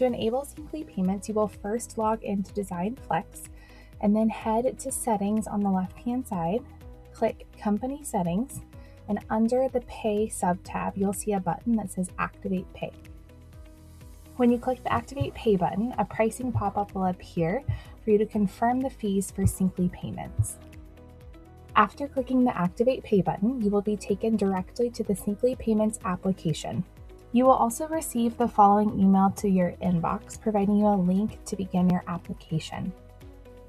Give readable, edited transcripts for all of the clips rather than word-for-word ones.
To enable Cyncly payments, you will first log into Design Flex and then head to Settings on the left-hand side, click Company Settings, and under the Pay sub-tab, you'll see a button that says Activate Pay. When you click the Activate Pay button, a pricing pop-up will appear for you to confirm the fees for Cyncly payments. After clicking the Activate Pay button, you will be taken directly to the Cyncly Payments application. You will also receive the following email to your inbox, providing you a link to begin your application.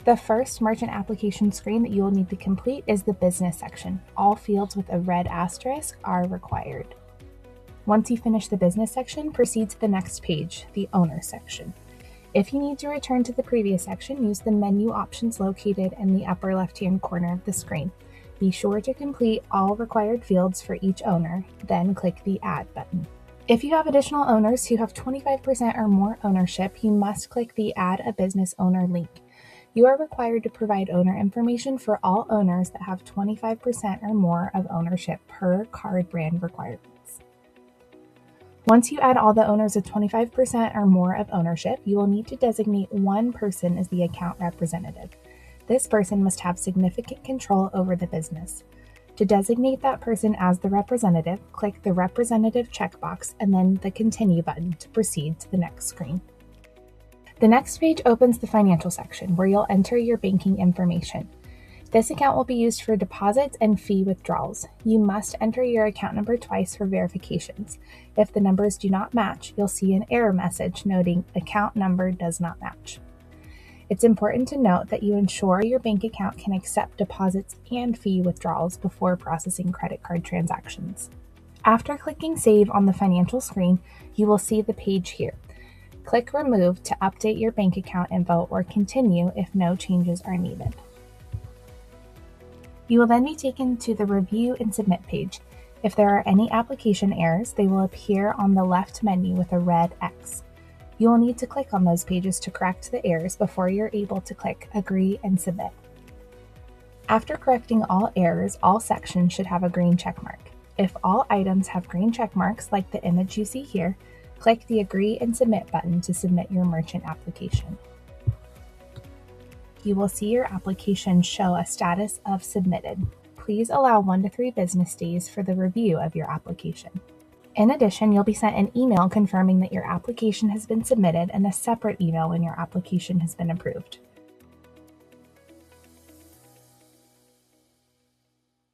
The first merchant application screen that you will need to complete is the business section. All fields with a red asterisk are required. Once you finish the business section, proceed to the next page, the owner section. If you need to return to the previous section, use the menu options located in the upper left-hand corner of the screen. Be sure to complete all required fields for each owner, then click the Add button. If you have additional owners who have 25% or more ownership, you must click the Add a Business Owner link. You are required to provide owner information for all owners that have 25% or more of ownership per card brand requirements. Once you add all the owners of 25% or more of ownership, you will need to designate one person as the account representative. This person must have significant control over the business. To designate that person as the representative, click the Representative checkbox and then the Continue button to proceed to the next screen. The next page opens the financial section where you'll enter your banking information. This account will be used for deposits and fee withdrawals. You must enter your account number twice for verifications. If the numbers do not match, you'll see an error message noting account number does not match. It's important to note that you ensure your bank account can accept deposits and fee withdrawals before processing credit card transactions. After clicking Save on the financial screen, you will see the page here. Click Remove to update your bank account info or continue if no changes are needed. You will then be taken to the Review and Submit page. If there are any application errors, they will appear on the left menu with a red X. You will need to click on those pages to correct the errors before you're able to click Agree and Submit. After correcting all errors, all sections should have a green checkmark. If all items have green checkmarks, like the image you see here, click the Agree and Submit button to submit your merchant application. You will see your application show a status of submitted. Please allow 1 to 3 business days for the review of your application. In addition, you'll be sent an email confirming that your application has been submitted and a separate email when your application has been approved.